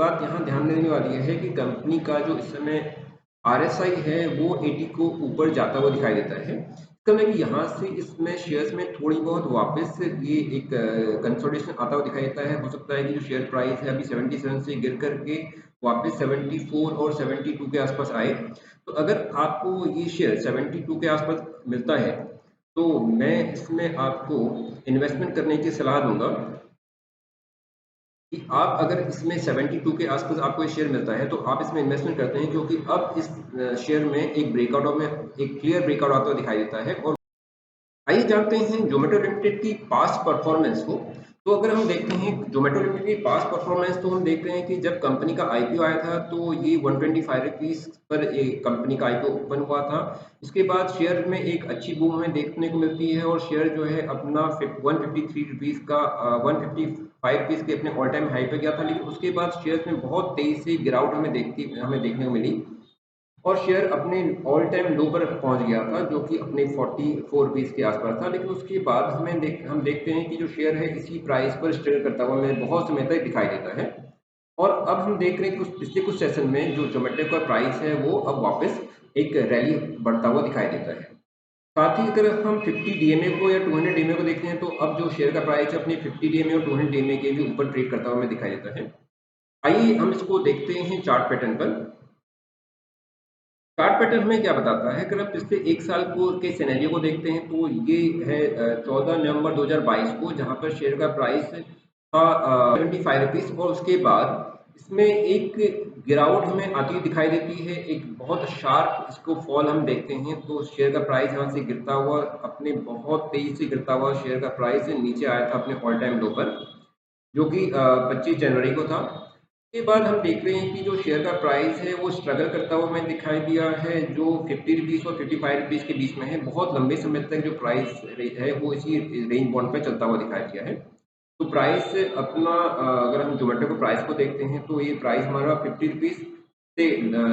बात यहाँ ध्यान देने वाली है कि कंपनी का जो इस समय आरएसआई है वो 80 को ऊपर जाता हुआ दिखाई देता है। इसका मतलब कि यहाँ से इसमें शेयर्स में थोड़ी बहुत वापस ये एक कंसोलिडेशन आता हुआ दिखाई देता है। हो सकता है कि जो शेयर प्राइस है अभी 77 से गिर करके वापस 74 और 72 के आसपास आए। तो अगर आपको ये शेयर 72 के आसपास मिलता है तो मैं इसमें आपको इन्वेस्टमेंट करने की सलाह दूंगा कि आप अगर इसमें 72 के आसपास आपको ये शेयर मिलता है तो आप इसमें इन्वेस्टमेंट करते हैं, क्योंकि अब इस शेयर में एक ब्रेकआउट में एक क्लियर ब्रेकआउट आता हुआ दिखाई देता है। और आइए जानते हैं जोमेटो लिमिटेड की पास्ट परफॉर्मेंस को। तो अगर हम देखते हैं जोमेटो लिमिटेड की पास्ट परफॉर्मेंस, तो हम देखते हैं कि जब कंपनी का आईपीओ आया था तो ये 125 रुपीस पर कंपनी का आईपीओ ओपन हुआ था। इसके बाद शेयर में एक अच्छी बूम हमें देखने को मिलती है और शेयर जो है अपना 153 रुपीस का 155 रुपीस के अपने ऑल टाइम हाई पे गया था। लेकिन उसके बाद शेयर में बहुत तेजी से गिरावट हमें देखने को मिली और शेयर अपने ऑल टाइम लो पर पहुंच गया था, जो कि अपने 44 रुपीस के आसपास था। लेकिन उसके बाद हम देखते हैं कि जो शेयर है इसी प्राइस पर स्ट्रगल करता हुआ हमें बहुत समय तक दिखाई देता है। और अब हम देख रहे हैं कि पिछले कुछ सेशन में जो जोमेटो का प्राइस है वो अब वापस एक रैली बढ़ता हुआ दिखाई देता है। साथ ही अगर हम 50 डीएमए को या 200 डीएमए को देखते हैं तो अब जो शेयर का प्राइस है अपने 50 डीएमए और 200 डीएमए के भी ऊपर ट्रेड करता हुआ हमें दिखाई देता है। आइए हम इसको देखते हैं चार्ट पैटर्न पर। चार्ट पैटर्न हमें क्या बताता है, अगर हम पिछले एक साल को के सिनेरियो को देखते हैं तो ये है 14 नवंबर 2022 को, जहां पर शेयर का प्राइस था 75 रुपीस। और उसके बाद इसमें एक गिरावट हमें आती हुई दिखाई देती है, एक बहुत शार्प इसको फॉल हम देखते हैं। तो शेयर का प्राइस यहाँ से गिरता हुआ अपने बहुत तेजी से गिरता हुआ शेयर का प्राइस नीचे आया था अपने ऑल टाइम लो पर, जो कि 25 जनवरी को था। उसके बाद हम देख रहे हैं कि जो शेयर का प्राइस है वो स्ट्रगल करता हुआ हमें दिखाई दिया है, जो 50 रुपीज़ और 55 रुपीज़ के बीच में है। बहुत लंबे समय तक जो प्राइस है वो इसी रेंज बॉन्ड पे चलता हुआ दिखाई दिया है। तो प्राइस अपना अगर हम जोमेटो को प्राइस को देखते हैं तो ये प्राइस हमारा 50 रुपीज़ से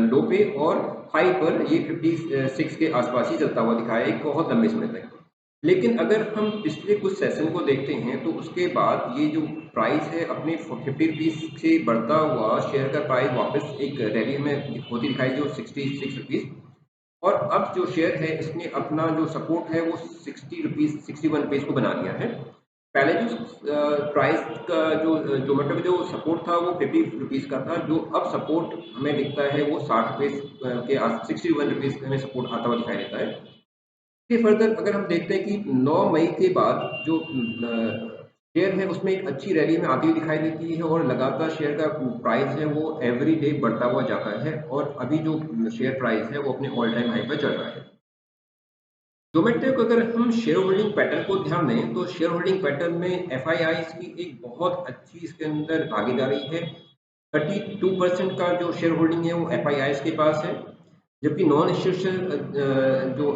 लो पे और हाई पर ये 56 के आसपास ही चलता हुआ दिखाया है एक बहुत लंबे समय तक। लेकिन अगर हम पिछले कुछ सेशन को देखते हैं तो उसके बाद ये जो प्राइस है अपने 50 रुपीज़ से बढ़ता हुआ शेयर का प्राइस वापस एक रैली में होती दिखाई जो 66 रुपीज़। और अब जो शेयर है इसने अपना जो सपोर्ट है वो 60 रुपीज़ 61 रुपीज़ को बना लिया है। पहले जो प्राइस का जो जोमेटो का जो सपोर्ट था वो 50 रुपीज़ का था, जो अब सपोर्ट हमें दिखता है वो 60 रुपीज़ के आस 61 रुपीज़ हमें सपोर्ट आता हुआ दिखाई देता है। इसके फर्दर अगर हम देखते हैं कि 9 मई के बाद जो शेयर है उसमें एक अच्छी रैली में आती हुई दिखाई देती है और लगातार शेयर का प्राइस है वो एवरी डे बढ़ता हुआ जाता है और अभी जो शेयर प्राइस है वो अपने ऑल टाइम हाई पर चल रहा है। जोमेटो को अगर हम शेयर होल्डिंग पैटर्न को ध्यान दें तो शेयर होल्डिंग पैटर्न में एफआईआईज की एक बहुत अच्छी इसके अंदर भागीदारी है। 32% का जो शेयर होल्डिंग है वो एफआईआईज के पास है, जबकि नॉन इंस्टीट्यूशनल जो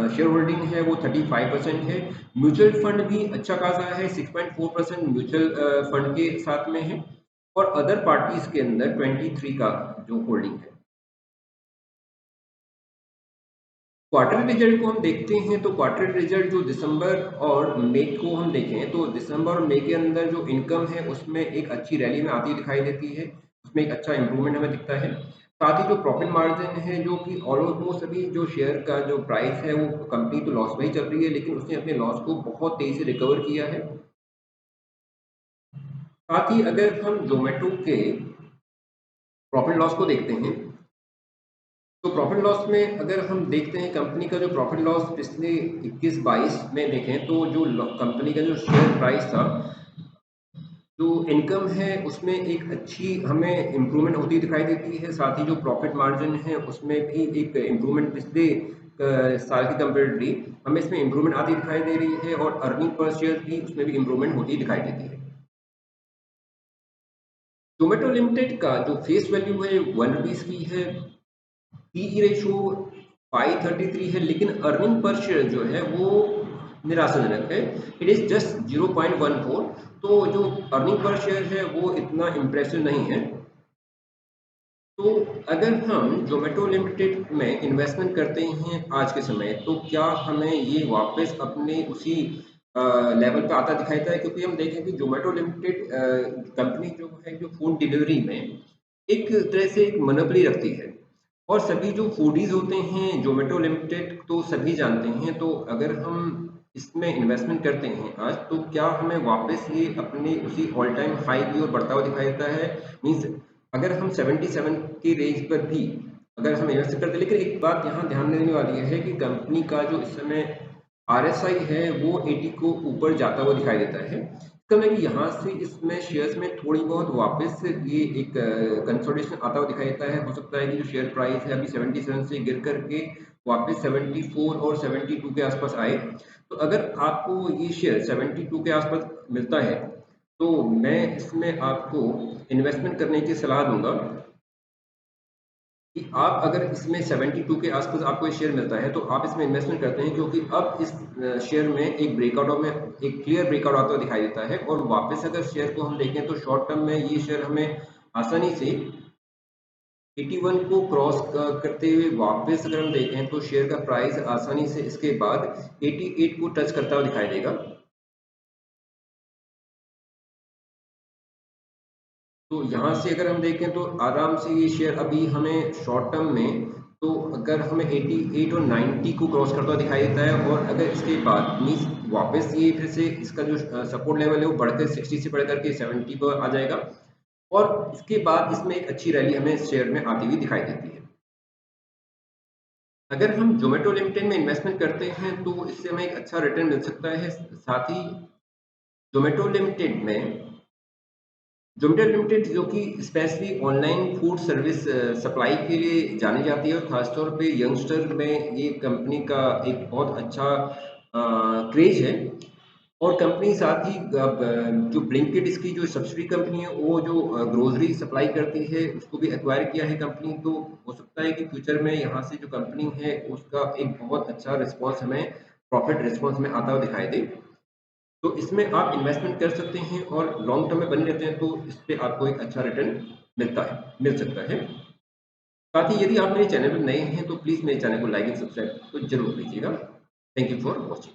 शेयर होल्डिंग है वो 35% है। म्यूचुअल फंड भी अच्छा खासा है, 6.4% म्यूचुअल फंड के साथ में है और अदर पार्टीज के अंदर 23 का जो होल्डिंग है। क्वार्टरली रिजल्ट को हम देखते हैं तो क्वार्टरली रिजल्ट जो दिसंबर और मई को हम देखें तो दिसंबर और मई के अंदर जो इनकम है उसमें एक अच्छी रैली में आती दिखाई देती है, उसमें एक अच्छा इंप्रूवमेंट हमें दिखता है। साथ ही जो प्रॉफिट मार्जिन है जो कि ऑलमोस्ट अभी जो शेयर का जो प्राइस है वो कंपनी तो लॉस में ही चल रही है, लेकिन उसने अपने लॉस को बहुत तेजी से रिकवर किया है। साथ ही अगर हम जोमेटो के प्रॉफिट लॉस को देखते हैं तो प्रॉफिट लॉस में अगर हम देखते हैं कंपनी का जो प्रॉफिट लॉस पिछले 21-22 में देखें तो जो कंपनी का जो शेयर प्राइस था, जो इनकम है उसमें एक अच्छी हमें इम्प्रूवमेंट होती दिखाई देती है। साथ ही जो प्रॉफिट मार्जिन है उसमें भी एक इम्प्रूवमेंट पिछले साल की कंपेरेटिवली हमें इसमें इम्प्रूवमेंट आती दिखाई दे रही है और अर्निंग पर शेयर भी उसमें भी इम्प्रूवमेंट होती दिखाई देती है। जोमेटो लिमिटेड का जो फेस वैल्यू है 1 रुपीज़ की है, पीई रेशो 533 है, लेकिन अर्निंग पर शेयर जो है वो निराशाजनक है, इट इज़ जस्ट 0.14। तो जो अर्निंग पर शेयर है वो इतना इम्प्रेसिव नहीं है। तो अगर हम जोमेटो लिमिटेड में इन्वेस्टमेंट करते हैं आज के समय तो क्या हमें ये वापस अपने उसी लेवल पे आता दिखाई देता है, क्योंकि हम देखें कि जोमेटो लिमिटेड कंपनी जो है जो फूड डिलीवरी में एक तरह से एक मोनोपोली रखती है। और सभी जो फूडीज होते हैं जोमेटो लिमिटेड तो सभी जानते हैं, तो अगर हम इसमें इन्वेस्टमेंट करते हैं आज, तो क्या हमें वापस ये अपने उसी ऑल टाइम हाई की ओर बढ़ता हुआ दिखाई देता है? मीन्स अगर हम 77 की रेंज पर भी अगर हम इन्वेस्ट करते हैं, लेकिन एक बात यहाँ ध्यान देने वाली है कि कंपनी का जो इस समय आरएसआई है वो 80 को ऊपर जाता हुआ दिखाई देता है। इसका मतलब कि यहाँ से इसमें शेयर्स में थोड़ी बहुत वापस ये एक कंसोलिडेशन आता हुआ दिखाई देता है। हो सकता है कि जो शेयर प्राइस है अभी 77 से गिर करके वापस 74 और 72 के आसपास आए। तो अगर आपको ये शेयर 72 के आसपास मिलता है, तो मैं इसमें आपको इन्वेस्टमेंट करने की सलाह दूंगा कि आप अगर इसमें 72 के आसपास आपको ये शेयर मिलता है, तो आप इसमें इन्वेस्टमेंट करते हैं, क्योंकि अब इस शेयर में एक ब्रेकआउट में एक क्लियर ब्रेकआउट आता हुआ दिखाई देता है। और वापस अगर शेयर को हम देखें, तो शॉर्ट टर्म में ये शेयर हमें आसानी से 81 को क्रॉस करते हुए वापस अगर हम देखें, तो शेयर का प्राइस आसानी से इसके बाद 88 को टच करता हुआ दिखाई देगा। तो यहाँ से अगर हम देखें, तो आराम से ये शेयर अभी हमें शॉर्ट टर्म में, तो अगर हमें 88 और 90 को क्रॉस करता हुआ दिखाई देता है, और अगर इसके बाद मीन्स वापस ये फिर से इसका जो सपोर्ट लेवल है वो बढ़कर 60 से बढ़ करके 70 पर आ जाएगा, और इसके बाद इसमें एक अच्छी रैली हमें इस शेयर में आती हुई दिखाई देती है। अगर हम जोमेटो लिमिटेड में इन्वेस्टमेंट करते हैं, तो इससे हमें एक अच्छा रिटर्न मिल सकता है। साथ ही जोमेटो लिमिटेड में जोमेटो लिमिटेड जो कि specially online food service supply के लिए जानी जाती है, और ख़ासतौर पे यंगस्टर में ये कंपनी का एक बहुत अच्छा क्रेज है। और कंपनी साथ ही अब जो ब्लिंकिट इसकी जो सब्सिडी कंपनी है, वो जो ग्रोसरी सप्लाई करती है उसको भी एक्वायर किया है कंपनी। तो हो सकता है कि फ्यूचर में यहाँ से जो कंपनी है उसका एक बहुत अच्छा रिस्पॉन्स हमें प्रॉफिट रिस्पॉन्स में आता हुआ दिखाई दे। तो इसमें आप इन्वेस्टमेंट कर सकते हैं, और लॉन्ग टर्म में बने रहते हैं, तो इस पे आपको एक अच्छा रिटर्न मिल सकता है। साथ ही यदि आप मेरे चैनल पर नए हैं, तो प्लीज़ मेरे चैनल को लाइक एंड सब्सक्राइब तो ज़रूर कीजिएगा। Thank you for watching.